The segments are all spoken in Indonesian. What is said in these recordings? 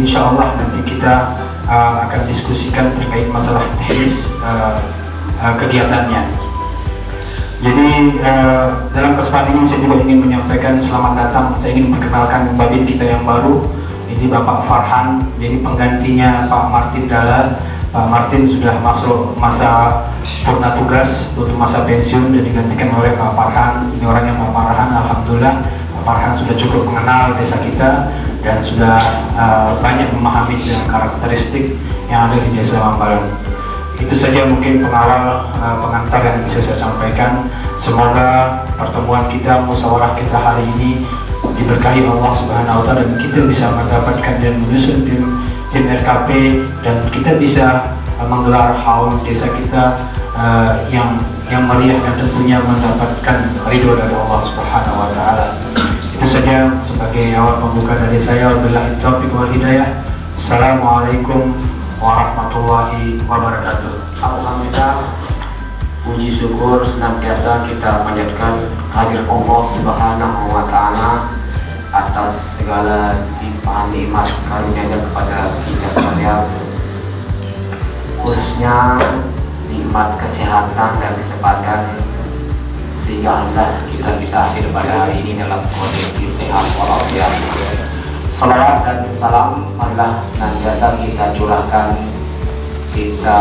insya Allah nanti kita akan diskusikan terkait masalah teknis kegiatannya. Jadi dalam kesempatan ini saya juga ingin menyampaikan selamat datang. Saya ingin memperkenalkan babin kita yang baru. Ini Bapak Farhan, jadi penggantinya Pak Martin Dalla. Pak Martin sudah masuk masa purna tugas untuk masa pensiun dan digantikan oleh Pak Farhan. Ini orangnya Pak Farhan, alhamdulillah Pak Farhan sudah cukup mengenal desa kita dan sudah banyak memahami dengan karakteristik yang ada di desa Mambalan. Itu saja mungkin pengawal pengantar yang bisa saya sampaikan. Semoga pertemuan kita, musyawarah kita hari ini diberkahi Allah Subhanahu wa Ta'ala dan kita bisa mendapatkan dan menyusun tim RKP dan kita bisa menggelar haul desa kita yang meriah dan tentunya mendapatkan ridho dari Allah Subhanahu wa Ta'ala. Itu saja sebagai awal pembuka dari saya. Wabillahi taufiq wal hidayah. Assalamualaikum warahmatullahi wabarakatuh. Alhamdulillah, puji syukur senantiasa kita panjatkan kehadirat Allah Subhanahu wa Ta'ala atas segala limpahan nikmat karunia-Nya kepada kita sekalian, khususnya nikmat kesehatan dan kesempatan sehingga Allah kita bisa hadir pada hari ini dalam kondisi sehat walafiat. Salawat dan salam marilah senantiasa kita curahkan, kita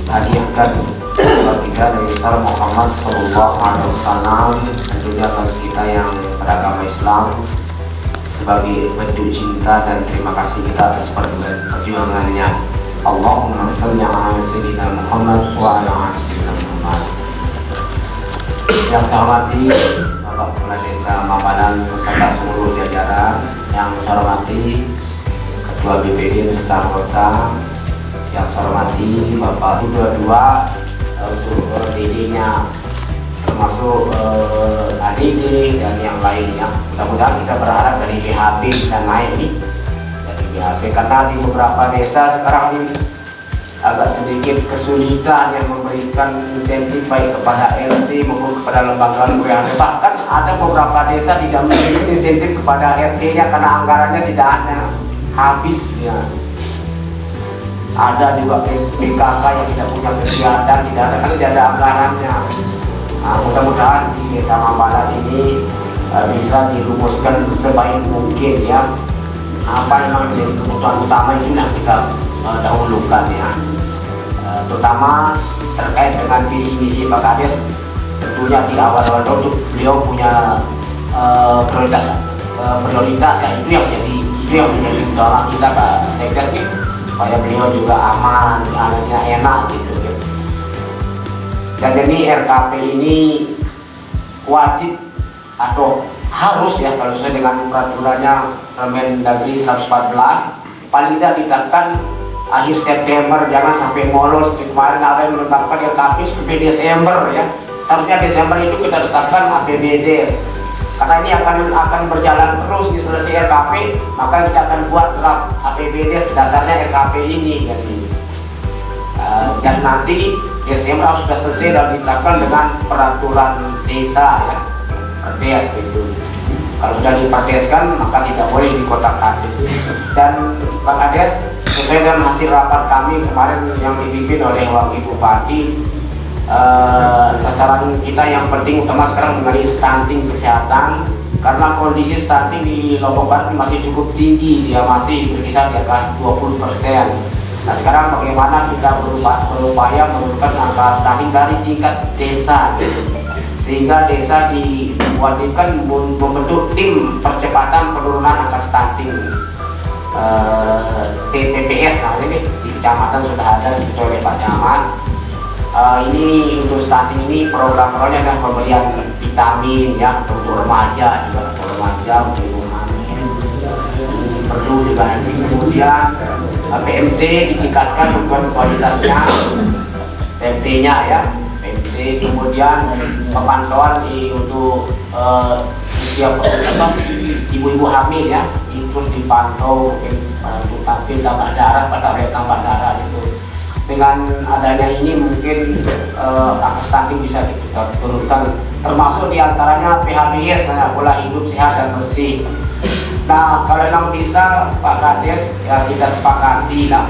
hadiahkan bagi kita dari besar Muhammad Sallallahu Alaihi Wasallam, tentunya bagi kita yang beragama Islam, sebagai bentuk cinta dan terima kasih kita atas perjuangannya. Allahumma sholli ala sayyidina Muhammad wa ala ali sayyidina Muhammad. Yang saya hormati Bapak Kepala Desa Mambalan beserta seluruh jajaran, yang saya hormati Ketua BPD beserta anggota, yang saya hormati Bapak dua untuk DD-nya, termasuk ADD dan yang lainnya. Mudah-mudahan kita berharap dari BHP bisa naik nih, dari BHP, karena di beberapa desa sekarang ini agak sedikit kesulitan yang memberikan insentif baik kepada RT maupun kepada lembaga BHP. Bahkan ada beberapa desa tidak memberikan insentif kepada RT-nya karena anggarannya tidak ada, habis ya. Ada juga PKK yang tidak punya kegiatan, tidak ada karena tidak ada anggarannya. Nah, mudah-mudahan di Desa Mambalan ini bisa dirumuskan sebaik mungkin ya. Apa yang menjadi kebutuhan utama itu yang kita dahulukan ya. Terutama terkait dengan visi misi Pak Kades, tentunya di awal-awal itu beliau punya prioritas ya, itu yang menjadi utama kita Pak Sekdes nih, supaya beliau juga aman, jalannya enak gitu ya. Dan ini RKP ini wajib atau harus ya, kalau sesuai dengan peraturannya Permendagri 114, paling tidak ditetapkan akhir September, jangan sampai molor. Kemarin ada yang menetapkan RKP sampai Desember ya. Seharusnya Desember itu kita tetapkan APBD, karena ini akan berjalan terus. Di selesai RKP maka kita akan buat draft APBD dasarnya RKP ini jadi dan nanti Desember harus sudah selesai dan ditetapkan dengan peraturan desa ya, perdes itu. Kalau sudah diperdeskan maka tidak boleh dikotak-katik. Dan Pak Kades, sesuai dengan hasil rapat kami kemarin yang dipimpin oleh Wakil Bupati, sasaran kita yang penting utama sekarang mengenai stunting kesehatan, karena kondisi stunting di Lombok Barat masih cukup tinggi, dia masih berkisar di atas 20%. Nah sekarang bagaimana kita berupaya menurunkan angka stunting dari tingkat desa gitu, sehingga desa diwajibkan membentuk tim percepatan penurunan angka stunting TPPS. Nah ini di kecamatan sudah ada oleh Pak Camat. Ini untuk stunting ini program-programnya adalah pemberian vitamin ya untuk remaja, juga untuk remaja, untuk ibu hamil perlu juga. Kemudian PMT ditingkatkan untuk kualitasnya, PMT-nya ya, PMT. Kemudian pemantauan untuk ibu-ibu hamil ya, itu dipantau untuk tampil tambah darah, pada rate tambah darah itu. Dengan adanya ini mungkin angka stunting bisa kita turunkan, termasuk diantaranya PHBS, pola hidup sehat dan bersih. Nah, kalau memang bisa Pak Kades, ya kita sepakati lah,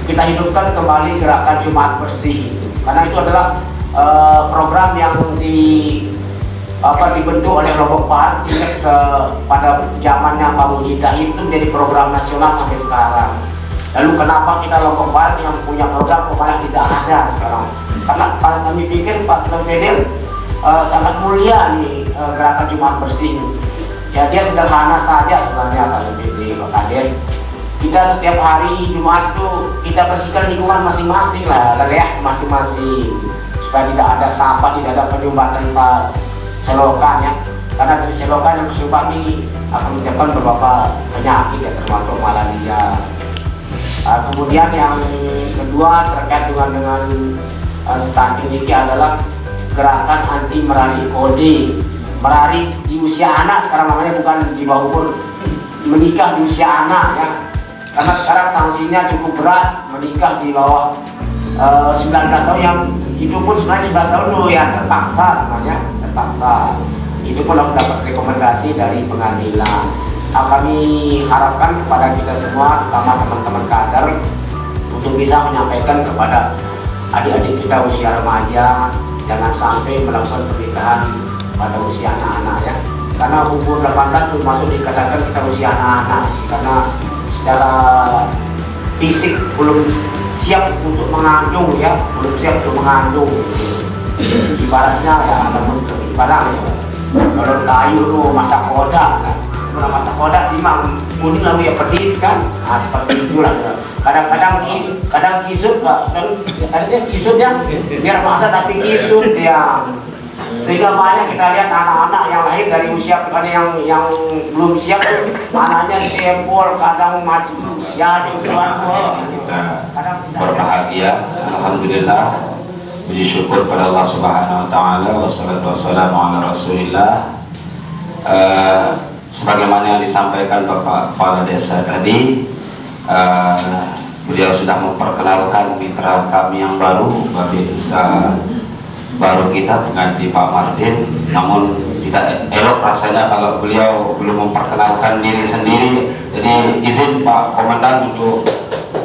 kita hidupkan kembali gerakan Jumat Bersih itu. Karena itu adalah program yang dibentuk oleh Lombok Barat pada zamannya Pak Mujita itu menjadi program nasional sampai sekarang. Lalu kenapa kita Lombok Barat yang punya program kok malah tidak ada sekarang? Karena kami pikir Pak Fedel sangat mulia nih gerakan Jumat Bersih. Ya dia sederhana saja sebenarnya Pak Kades. Kita setiap hari Jumat tuh kita bersihkan lingkungan masing-masing lah, ya masing-masing, supaya tidak ada sampah, tidak ada penyumbatan selokan ya. Karena dari selokan yang kesumbang ini akan menyebabkan beberapa penyakit ya, termasuk malaria. Kemudian yang kedua terkait dengan stunting ini adalah gerakan anti merari kode. Merari di usia anak sekarang namanya, bukan di bawah umur, menikah di usia anak ya. Karena sekarang sanksinya cukup berat, menikah di bawah 19 tahun, yang itu pun sebenarnya 19 tahun dulu ya, terpaksa sebenarnya, terpaksa. Itu pun harus dapat rekomendasi dari pengadilan. Kami harapkan kepada kita semua, terutama teman-teman kader, untuk bisa menyampaikan kepada adik-adik kita usia remaja, jangan sampai melakukan pernikahan pada usia anak-anak ya. Karena umur 18 itu masuk dikatakan kita usia anak-anak, karena secara fisik belum siap untuk mengandung ya, belum siap untuk mengandung. Ibaratnya ya, ibaratnya kalau kayu itu masak koda, kalau masak koda sih mang kuning lalu ya pedis kan, nah seperti itulah. Kadang kisut pak, kadang kisut ya, biar masak tapi kisut ya. Sehingga banyak kita lihat anak-anak yang lahir dari usia yang belum siap, anaknya cebol, kadang maju, ya kita berbahagia, alhamdulillah, puji syukur pada Allah Subhanahu Wa Taala, wassalatu wassalamu ala Rasulillah. Sebagaimana yang disampaikan Bapak Kepala Desa tadi, beliau sudah memperkenalkan mitra kami yang baru, Babinsa baru kita pengganti Pak Martin. Namun tidak elok rasanya kalau beliau belum memperkenalkan diri sendiri. Jadi izin Pak Komandan untuk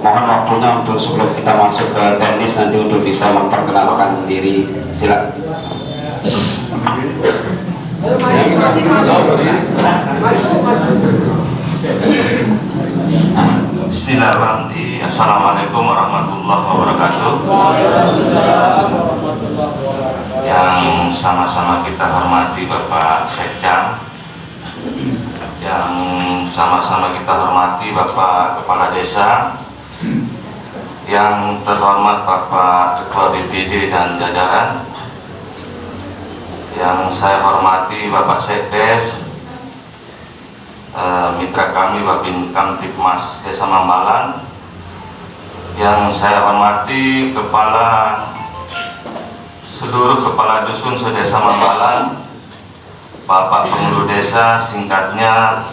mohon waktunya untuk sebelum kita masuk ke teknis nanti untuk bisa memperkenalkan diri. Silakan. Bismillahirrahmanirrahim. Assalamualaikum warahmatullahi wabarakatuh. Yang sama-sama kita hormati Bapak Sekjam, yang sama-sama kita hormati Bapak Kepala Desa, yang terhormat Bapak Ketua BPD dan jajaran, yang saya hormati Bapak Sekdes, mitra kami Babin Kamtipmas Desa Mambalan, yang saya hormati seluruh kepala dusun sedesa Mambalan, Bapak Pengurus Desa singkatnya,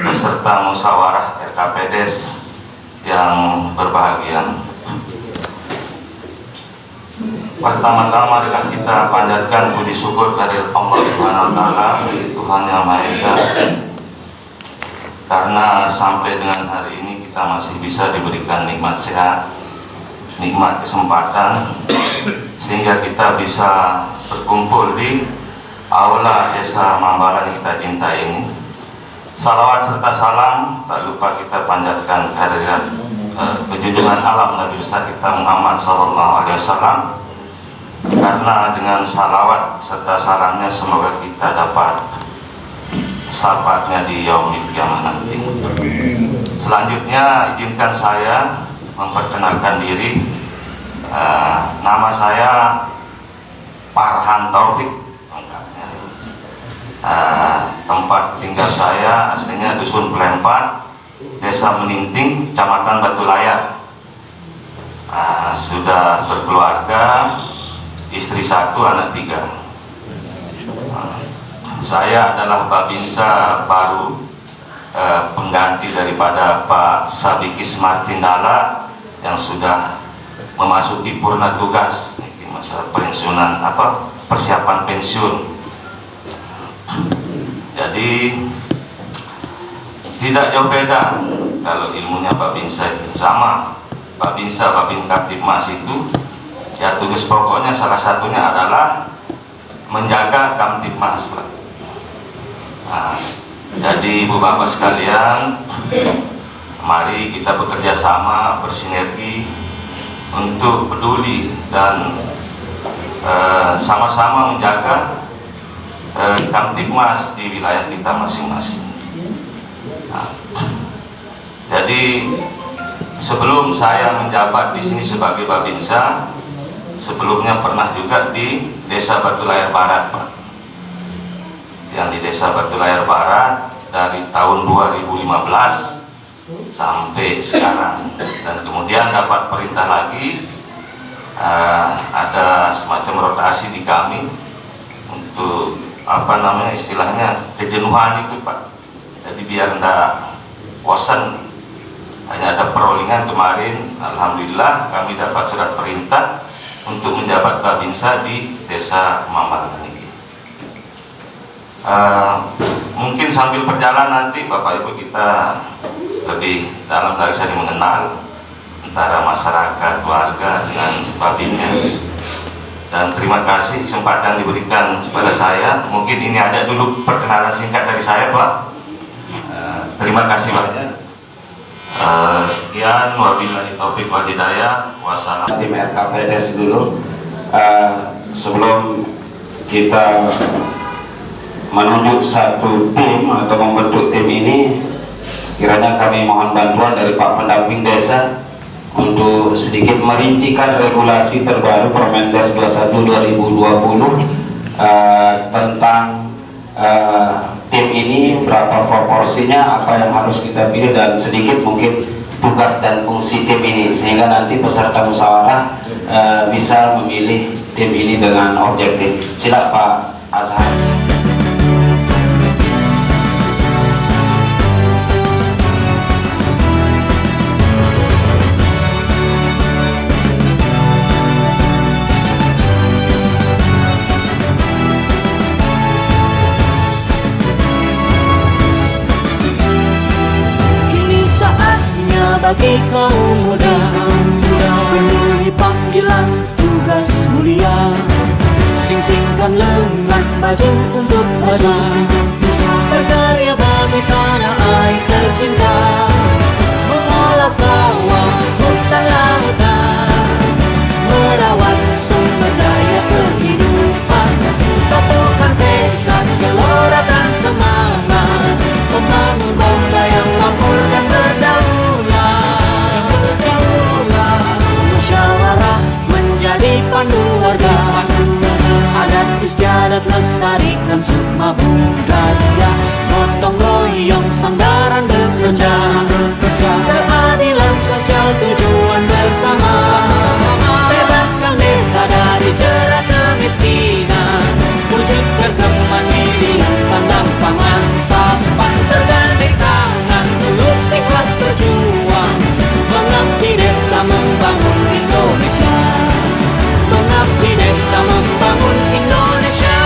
beserta musyawarah RKPDes yang berbahagia. Pertama-tama adalah kita panjatkan puji syukur dari Allah Subhanahu Wa Taala, Tuhan Yang Maha Esa, karena sampai dengan hari ini kita masih bisa diberikan nikmat sehat, nikmat kesempatan, sehingga kita bisa berkumpul di aula Desa Mambalan yang kita cintai ini. Salawat serta salam tak lupa kita panjatkan kehadiran junjungan alam Nabi besar kita Muhammad SAW, karena dengan salawat serta salamnya semoga kita dapat syafaatnya di yaumil kiamah nanti. Selanjutnya izinkan saya memperkenalkan diri. Nama saya Farhan Taufik, tempat tinggal saya aslinya Dusun Pelempat, Desa Meninting, Kecamatan Batu Layar. Sudah berkeluarga, istri 1, anak 3. Saya adalah Babinsa baru, pengganti daripada Pak Sabikis Martindala yang sudah memasuki purna tugas di masa pensiunan, persiapan pensiun. Jadi tidak jauh beda. Kalau ilmunya Babinsa itu sama, Babinsa, Babin Kamtibmas itu ya tugas pokoknya salah satunya adalah menjaga Kamtibmas, Pak. Nah, jadi Ibu Bapak sekalian, mari kita bekerja sama, bersinergi untuk peduli dan sama-sama menjaga Kamtibmas di wilayah kita masing-masing. Nah, jadi sebelum saya menjabat di sini sebagai Babinsa, sebelumnya pernah juga di Desa Batu Layar Barat, Pak. Yang di Desa Batu Layar Barat dari tahun 2015 sampai sekarang, dan kemudian dapat perintah lagi, ada semacam rotasi di kami untuk istilahnya kejenuhan itu, Pak. Jadi biar enggak bosan, hanya ada perolingan kemarin, alhamdulillah kami dapat surat perintah untuk menjabat Babinsa di Desa Mambalan ini. Mungkin sambil perjalanan nanti Bapak Ibu kita lebih dalam lagi saling mengenal antara masyarakat, warga dengan Babinnya. Dan terima kasih kesempatan diberikan kepada saya. Mungkin ini ada dulu perkenalan singkat dari saya, Pak. Terima kasih banyak. Sekian, wabillahi taufiq wal hidayah. Wassalamualaikum. Tim RKPDS dulu, sebelum kita menunjuk satu tim atau membentuk tim ini, kiranya kami mohon bantuan dari Pak Pendamping Desa untuk sedikit merincikan regulasi terbaru Permendes 21/2020 tentang tim ini, berapa proporsinya, apa yang harus kita pilih, dan sedikit mungkin tugas dan fungsi tim ini, sehingga nanti peserta musyawarah bisa memilih tim ini dengan objektif. Silakan Pak Azhar. Bagi kaum muda, penuhi panggilan tugas mulia, sing-singkan lengan baju untuk maju, berkarya bagi tanah air tercinta, mengolah sawah, hutan, lautan, merawat sumber daya kehidupan, satukan tekad, gelorakan semangat, membangun bangsa yang makmur dan berdaulat. Musyawarah menjadi pandu warga, adat istiadat lestarikan sukma budaya, gotong royong sandaran bekerja, keadilan sosial tujuan bersama, bebaskan desa dari jerat kemiskinan, wujudkan kemandirian sandang pangan papan, bergandeng tangan tulus ikhlas berjuang, mengabdi desa membangun Indonesia, mengabdi desa membangun Indonesia.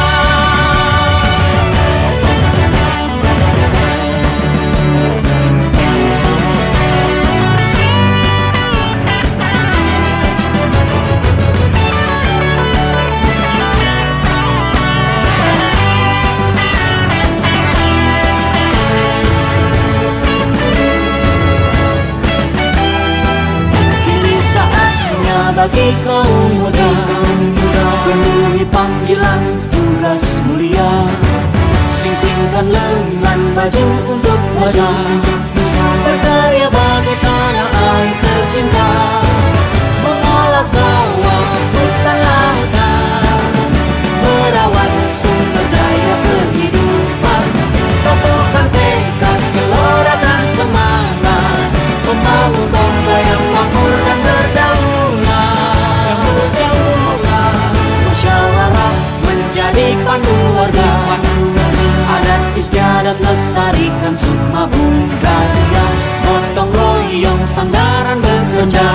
Bagi kaum muda, penuhi panggilan tugas mulia, sing-singkan lengan baju untuk maju, berkarya bagi tanah air tercinta, mengolah sawah, hutan, lautan, merawat sumber daya kehidupan, satukan tekad, gelorakan semangat, membangun bangsa yang makmur dan berdaulat. Musyawarah menjadi pandu warga, adat istiadat lestarikan sukma budaya, gotong royong sandaran bekerja,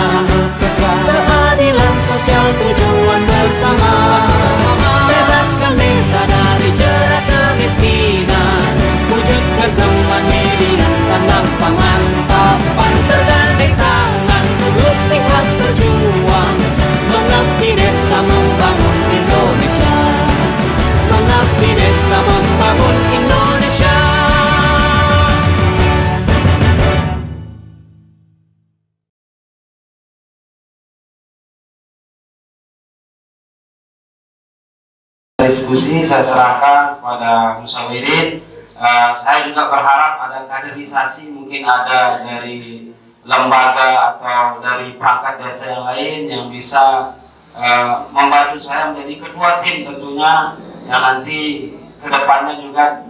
keadilan sosial tujuan bersama, bebaskan desa dari jerat kemiskinan, wujudkan kemandirian sandang diskusi saya serahkan kepada musyawirin. Saya juga berharap ada kaderisasi, mungkin ada dari lembaga atau dari perangkat desa yang lain yang bisa membantu saya menjadi ketua tim tentunya, yang nanti kedepannya juga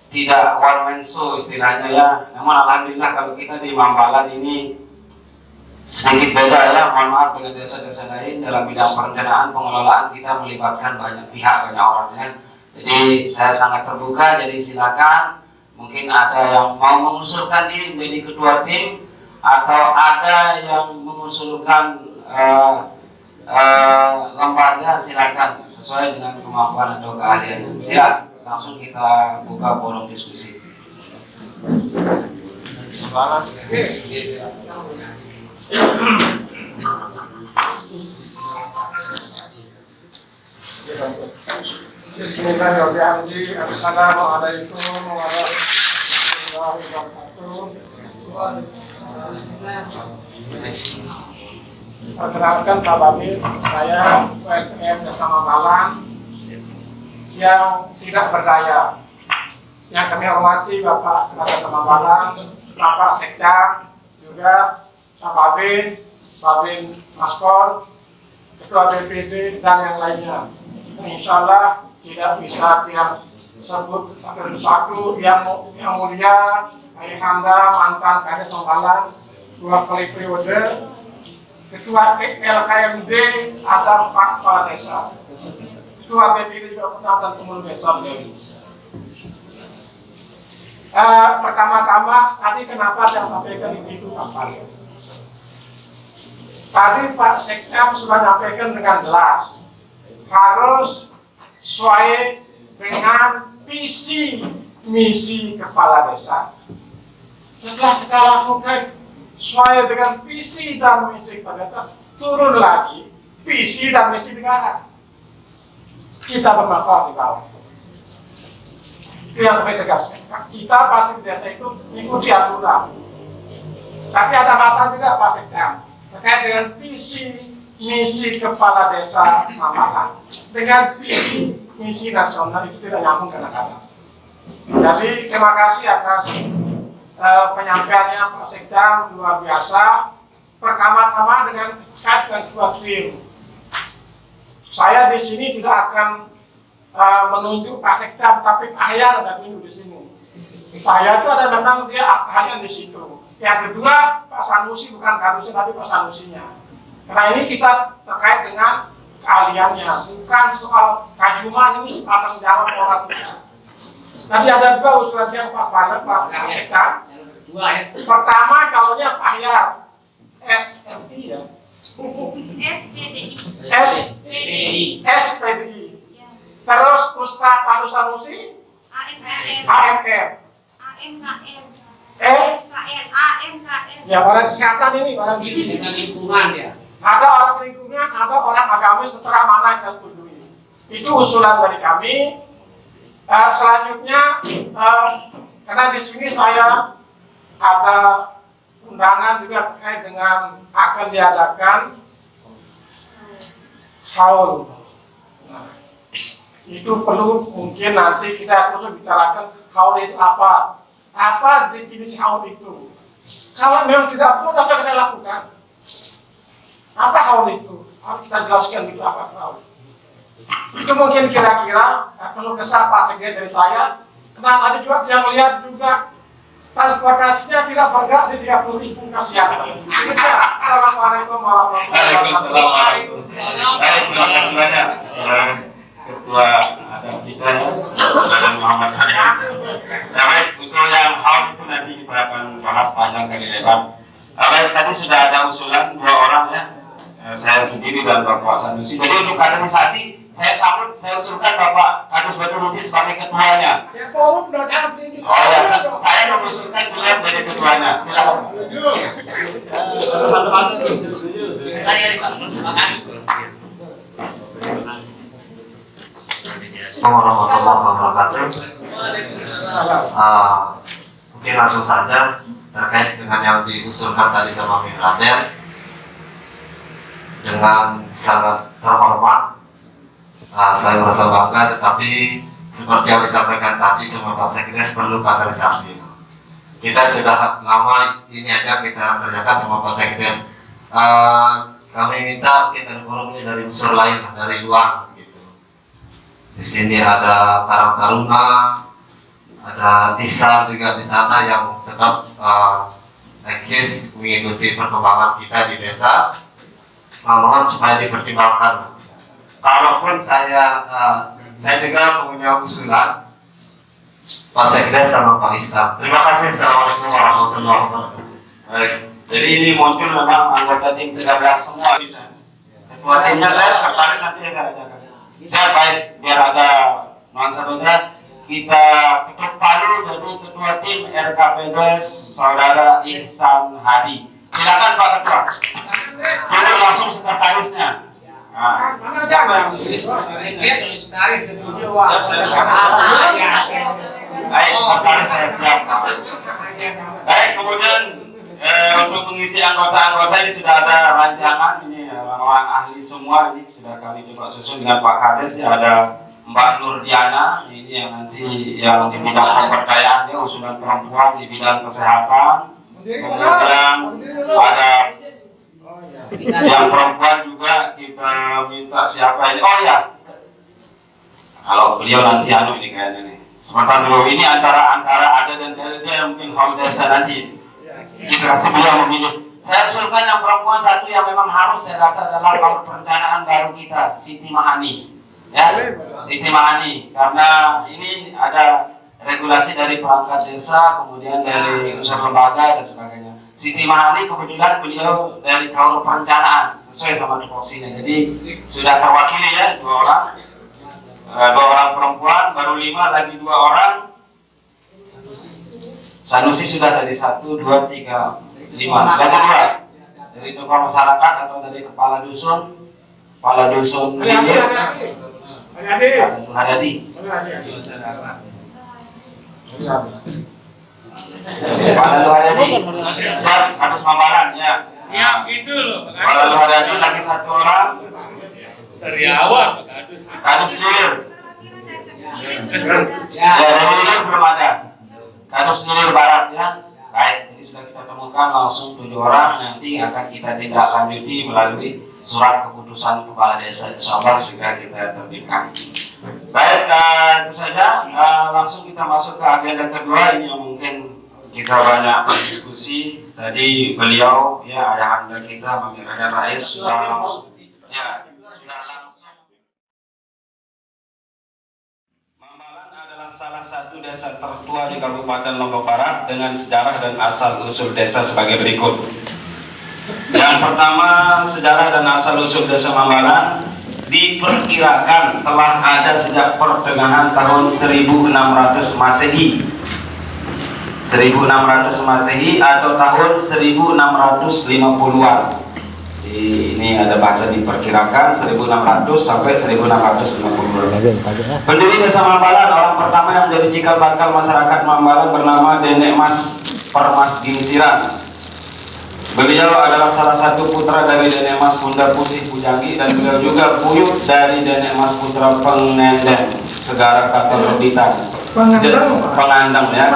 tidak one man show istilahnya ya. Namun alhamdulillah kalau kita di Mambalan ini sedikit beda ya, mohon maaf dengan desa-desa lain dalam bidang perencanaan pengelolaan kita melibatkan banyak pihak, banyak orang ya. Jadi saya sangat terbuka, jadi silakan mungkin ada yang mau mengusulkan diri menjadi ketua tim atau ada yang mengusulkan lembaga, silakan sesuai dengan kemampuan atau keahlian. Silakan langsung kita buka forum diskusi. Bismillahirrahmanirrahim. Assalamualaikum warahmatullahi wabarakatuh. Perkenalkan Pak Babin, saya UMKM Desa Mambalan yang tidak berdaya. Yang kami hormati Bapak Kepala Desa Mambalan, Bapak Sekda, juga Pak Babin Maskor, Ketua BPD dan yang lainnya. Insya Allah tidak bisa tiap sebut satu-satu. Yang mulia Ayahanda mantan Kades Mambalan 2 kali periode, Ketua LKMD ada Pak Kepala Desa, Ketua BPD juga pernah dan Pemulung Desa Dewi. Pertama-tama tadi kenapa saya sampaikan itu Pak Farid? Tadi Pak Sekda sudah menyampaikan dengan jelas harus sesuai dengan visi misi kepala desa. Setelah kita lakukan sesuai dengan visi dan misi kepala desa, turun lagi visi dan misi negara. Kita bermasalah di bawah. Itu yang kami tegaskan. Kita pasti di desa itu mengikuti aturan. Tapi ada masalah juga Pak Sekda terkait dengan visi misi kepala desa Mambalan dengan visi misi nasional itu tidak nyambung kadang-kadang. Jadi terima kasih atas penyampaiannya Pak Sekda, luar biasa. Pertama-tama dengan kait dengan ketua tim. Saya di sini tidak akan menunjuk Pak Sekda, tapi Pak Hayal ada tunjuk di sini. Pak Hayal itu ada memang dia ahlian di situ. Yang kedua Pak Sanusi, bukan Kadusnya tapi Pak Sanusinya. Karena ini kita terkait dengan keahliannya, bukan soal kajuman, ini tanggung jawab orang kita. Nanti ada dua usulan yang Pak Balet, Pak Sekda. Pertama calonnya Pak Hayal, SMT ya. SPDI. Terus Ustadz Pak Sanusi, AMR. Ya orang kesehatan ini, orang gizi. Lingkungan ya. Ada orang lingkungan, ada orang agamis, terserah mana yang kita setujui. Itu usulan dari kami. Selanjutnya, karena di sini saya ada undangan juga terkait dengan akan diadakan haul. Nah, itu perlu mungkin nanti kita harus bicarakan haul itu apa. Apa definisi haul itu? Kalau memang tidak perlu, dapat kita lakukan. Apa haul itu? Harus kita jelaskan itu apa haul. Itu mungkin kira-kira perlu kesal Pak Sekda dari saya. Karena tadi juga saya melihat juga transportasinya tidak bergerak di 30.000 kasihan. Assalamualaikum warahmatullahi wabarakatuh. Terima kasih banyak Ketua ada kita dan Muhammad Haris. Baik, untuk yang haul itu nanti kita akan bahas panjang kali lebar. Baik, tadi sudah ada usulan 2 orang ya. Saya sendiri dan Bapak Sanusi. Jadi untuk kaderisasi saya usulkan Bapak Kadus Baturuti sebagai ketuanya. Ya forum dong, Oh ya, saya mengusulkan beliau menjadi ketuanya. Silakan. Assalamualaikum warahmatullahi wabarakatuh. Mungkin langsung saja terkait dengan yang diusulkan tadi sama Migrater. Dengan sangat terhormat Saya merasa bangga, tetapi seperti yang disampaikan tadi, semua Pak Sekdes perlu kaderisasi. Kita sudah lama ini aja kita kerjakan sama Pak Sekdes. Kami minta kita forum ini dari unsur lain, dari luar gitu. Di sini ada Karang Taruna, ada Tisar juga di sana yang tetap eksis mengikuti perkembangan kita di desa. Mohon supaya dipertimbangkan. Kalaupun saya juga punya usulan Pak Sekdes sama Pak Isam. Terima kasih. Assalamualaikum warahmatullahi wabarakatuh. Baik. Jadi ini muncul memang anggota tim 13 semua bisa. Ketua timnya saya sekretaris nanti saya jaga. Saya baik biar ada nuansa beda. Kita ketuk palu jadi ketua tim RKPDes Saudara Ihsan Hadi. Silakan Pak Ketua. Jadi langsung sekretarisnya. Nah, siapa yang pilih? Baik, sekretaris saya siap. Baik, kemudian untuk mengisi anggota-anggota ini sudah ada rancangan ini orang-orang ahli semua ini sudah kami coba susun dengan Pak Kades ya, ada Mbak Nur Diana ini yang nanti yang di bidang pemberdayaan ya, usulan perempuan di bidang kesehatan, kemudian ada yang perempuan juga kita minta siapa ini, oh ya kalau beliau nanti ini kayaknya nih sebentar dulu, ini antara ada dan dia mungkin hal desa nanti kita kasih beliau memilih. Saya usulkan yang perempuan satu yang memang harus saya rasa adalah kalau perencanaan baru kita, Siti Mahani ya, Siti Mahani, karena ini ada regulasi dari perangkat desa, kemudian dari unsur lembaga dan sebagainya. Siti Mahani kebetulan beliau dari kaum perencanaan sesuai sama tupoksinya, jadi sudah terwakili ya 2 orang, 2 orang perempuan, baru 5 lagi 2 orang. Sanusi sudah dari 1, 2, 3, 5, jadi 2 dari tokoh masyarakat atau dari kepala dusun ini Hadadi. Pak Lalu Haryadi siap, harus Mambaran ya. Siap itu loh. Pak Lalu Haryadi lagi 1 orang. Sariawan, Kadus Gilir. Ya, dari Gilir belum ada. Kadus Gilir Barat ya. Baik, jadi sudah kita temukan langsung 7 orang, nanti akan kita tindak lanjuti melalui surat keputusan kepala desa, insyaallah segera kita terbitkan. Baik, itu saja. Langsung kita masuk ke agenda kedua ini yang mungkin kita banyak berdiskusi. Tadi beliau ya ayahanda kita Bang Raden Rais sudah langsung Mambalan adalah salah satu desa tertua di Kabupaten Lombok Barat dengan sejarah dan asal usul desa sebagai berikut. Yang pertama, sejarah dan asal usul desa Mambalan diperkirakan telah ada sejak pertengahan tahun 1600 Masehi. 1600 Masehi atau tahun 1650-an. Ini ada bahasa diperkirakan 1600 sampai 1650. Pendiri desa Mambalan, orang pertama yang menjadi cikal bakal masyarakat Mambalan bernama Denek Mas Permas Gingsiran. Beliau adalah salah satu putra dari Denek Mas Bunda Putih Pujangi, dan beliau juga buyut dari Denek Mas Putra Pengendeng Segara Katorbitan. Pengandang ya,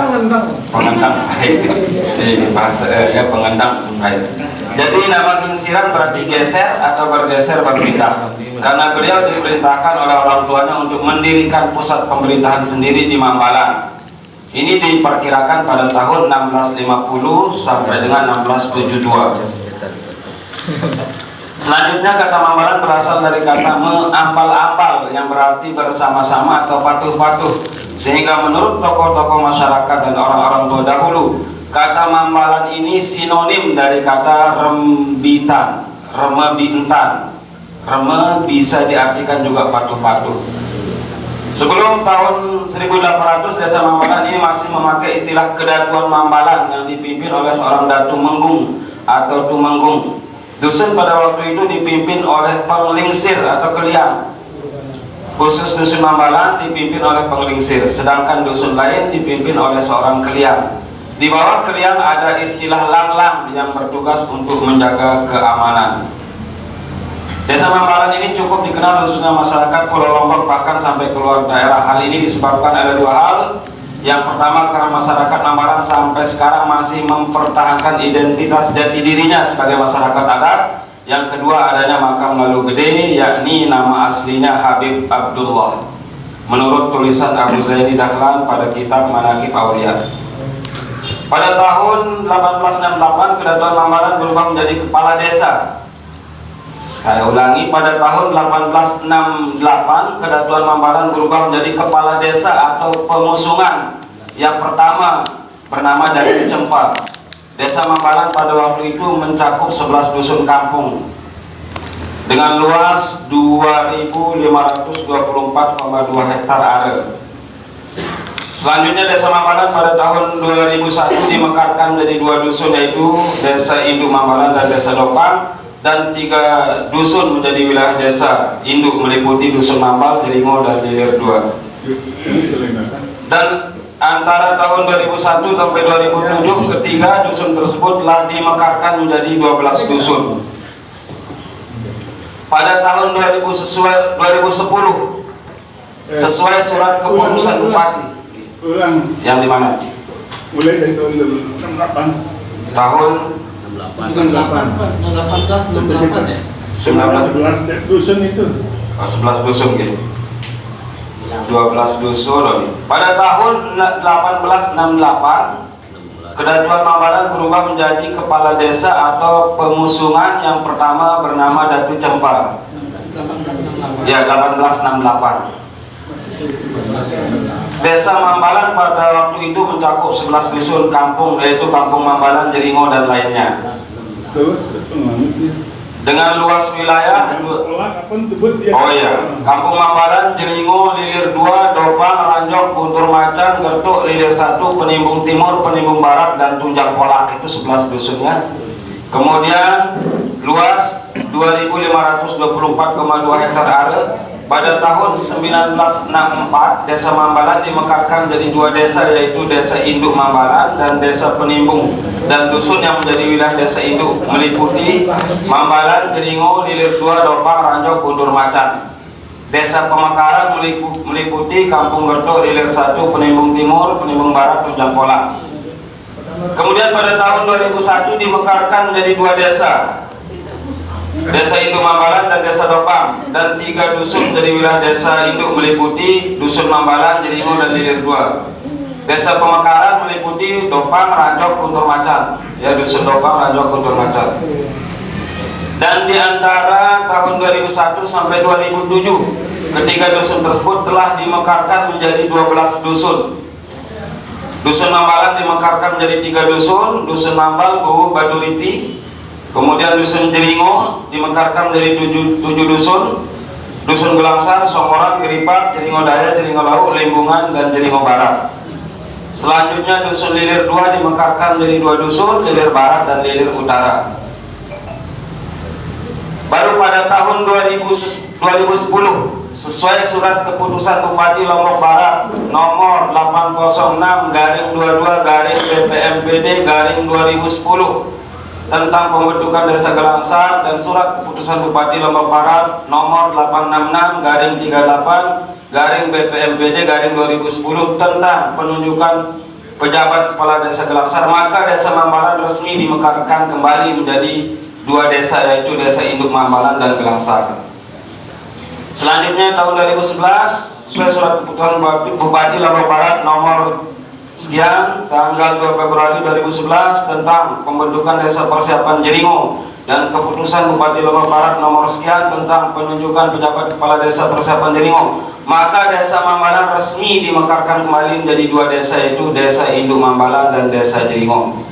pengandang baik. Jadi bahasa ya pengandang baik. Jadi nama Gingsiran berarti geser atau bergeser berpindah, karena beliau diperintahkan oleh orang tuanya untuk mendirikan pusat pemerintahan sendiri di Mambalan. Ini diperkirakan pada tahun 1650 sampai dengan 1672. Selanjutnya kata Mambalan berasal dari kata meambal-ambal yang berarti bersama-sama atau patuh-patuh, sehingga menurut tokoh-tokoh masyarakat dan orang-orang tua dahulu, kata Mambalan ini sinonim dari kata rembitan, remebintan. Reme bisa diartikan juga patuh-patuh. Sebelum tahun 1800, desa Mambalan ini masih memakai istilah Kedatuan Mambalan yang dipimpin oleh seorang Datu Menggung atau Tumenggung. Dusun pada waktu itu dipimpin oleh penglingsir atau keliang. Khusus dusun Mambalan dipimpin oleh penglingsir, sedangkan dusun lain dipimpin oleh seorang keliang. Di bawah keliang ada istilah lang-lang yang bertugas untuk menjaga keamanan. Desa Mambalan ini cukup dikenal khususnya masyarakat Pulau Lombok bahkan sampai keluar daerah. Hal ini disebabkan ada dua hal. Yang pertama karena masyarakat Mambalan sampai sekarang masih mempertahankan identitas jati dirinya sebagai masyarakat adat. Yang kedua adanya makam Lalu Gede, yakni nama aslinya Habib Abdullah menurut tulisan Abu Zaini Dahlan pada kitab Manaqib Aulia. Pada tahun 1868 Kedatuan Mambalan berubah menjadi kepala desa. Saya ulangi, pada tahun 1868 Kedatuan Mambalan berubah menjadi kepala desa atau pemusungan. Yang pertama bernama Datu Cempa. Desa Mambalan pada waktu itu mencakup 11 dusun kampung dengan luas 2.524,2 hektar area. Selanjutnya Desa Mambalan pada tahun 2001 dimekarkan menjadi 2 dusun, yaitu Desa Induk Mambalan dan Desa Dopang, dan 3 dusun menjadi wilayah desa induk meliputi Dusun Mambal, Jelingo, dan Lilir 2. Dan antara tahun 2001 sampai 2007 ketiga dusun tersebut telah dimekarkan menjadi 12 dusun. Pada tahun 2010 sesuai surat keputusan Bupati yang di mana? Mulai dari tahun 68. Tahun 1868 ya? 11 dusun itu. 11 dusun gitu. 12 dusun. Pada tahun 1868 Kedatuan Mambalan berubah menjadi kepala desa atau pemusungan. Yang pertama bernama Datu Cempa. Ya, 1868. Desa Mambalan pada waktu itu mencakup 11 dusun kampung, yaitu Kampung Mambalan, Jelingo, dan lainnya. Dengan luas wilayah Kampung Mambalan, Jelingo, Lilir 2, Dopang, Ranjok, Guntur Macan, Gertuk, Lilir 1, Penimbung Timur, Penimbung Barat, dan Tunjang Polak. Itu 11 dusunnya. Kemudian luas 2.524,2 hektar area. Pada tahun 1964 Desa Mambalan dimekarkan menjadi 2 desa, yaitu Desa Induk Mambalan dan Desa Penimbung, dan dusun yang menjadi wilayah Desa Induk meliputi Mambalan, Jelingo, Lilir 2, Dopang, Ranjok, Guntur Macan. Desa Pemekaran meliputi Kampung Gertuk, Lilir 1, Penimbung Timur, Penimbung Barat, Tunjang Polak. Kemudian pada tahun 2001 dimekarkan menjadi 2 desa, Desa Induk Mambalan dan Desa Dopang, dan 3 dusun dari wilayah Desa Induk meliputi Dusun Mambalan, Jelingo, dan Lilir 2. Desa Pemekaran meliputi Dopang, Ranjok, Guntur Macan. Ya, Dusun Dopang, Ranjok, Guntur Macan. Dan di antara tahun 2001 sampai 2007 ketiga dusun tersebut telah dimekarkan menjadi 12 dusun. Dusun Mambalan dimekarkan menjadi 3 dusun, Dusun Mambal, Buhu, Baduriti. Kemudian Dusun Jelingo dimekarkan menjadi 7 dusun, Dusun Gelangsar, Somoran, Geripak, Jelingo Daya, Jelingo Lauk, Lembungan, dan Jelingo Barat. Selanjutnya Dusun Lilir 2 dimekarkan menjadi 2 dusun, Lilir Barat dan Lilir Utara. Baru pada tahun 2010 sesuai surat keputusan Bupati Lombok Barat nomor 806/22/BPMPD/2010 tentang pembentukan Desa Gelangsar, dan surat keputusan Bupati Lombok Barat nomor 866/38/BPMPD/2010 tentang penunjukan pejabat kepala Desa Gelangsar, maka Desa Mambalan resmi dimekarkan kembali menjadi 2 desa, yaitu Desa Induk Mambalan dan Gelangsar. Selanjutnya tahun 2011 sesuai surat keputusan Bupati Lombok Barat nomor sekian tanggal 2 Februari 2011 tentang pembentukan Desa Persiapan Jelingo, dan keputusan Bupati Lombok Barat nomor sekian tentang penunjukan pejabat kepala Desa Persiapan Jelingo, maka Desa Mambalan resmi dimekarkan kembali menjadi 2 desa, yaitu Desa Induk Mambalan dan Desa Jelingo.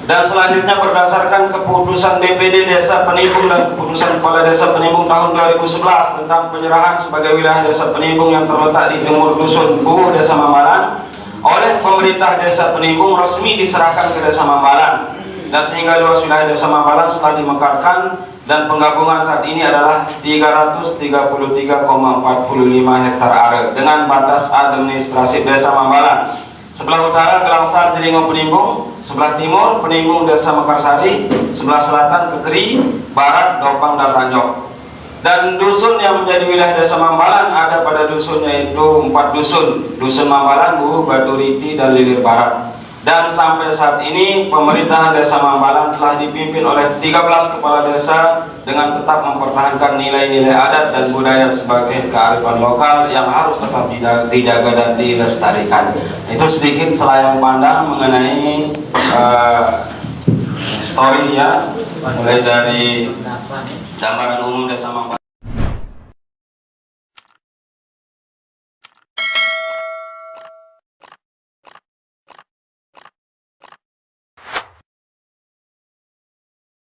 Dan selanjutnya berdasarkan keputusan DPD Desa Penimbung dan keputusan Kepala Desa Penimbung tahun 2011 tentang penyerahan sebagai wilayah Desa Penimbung yang terletak di timur Dusun Buhu, Desa Mambalan, oleh pemerintah Desa Penimbung resmi diserahkan ke Desa Mambalan, dan sehingga luas wilayah Desa Mambalan setelah dimekarkan dan penggabungan saat ini adalah 333,45 hektar area dengan batas administrasi Desa Mambalan. Sebelah utara Gelangsar, Jelingo, Penimbung, sebelah timur Penimbung, Desa Mekarsari, sebelah selatan Kekeri, barat Dopang dan Ranjok. Dan dusun yang menjadi wilayah Desa Mambalan ada pada dusunnya itu 4 dusun. Dusun Mambalan, Buhu, Batu Riti, dan Lilir Barat. Dan sampai saat ini pemerintahan Desa Mambalan telah dipimpin oleh 13 kepala desa dengan tetap mempertahankan nilai-nilai adat dan budaya sebagai kearifan lokal yang harus tetap dijaga dan dilestarikan. Itu sedikit selayang pandang mengenai story ya, mulai dari gambaran umum Desa Mambalan.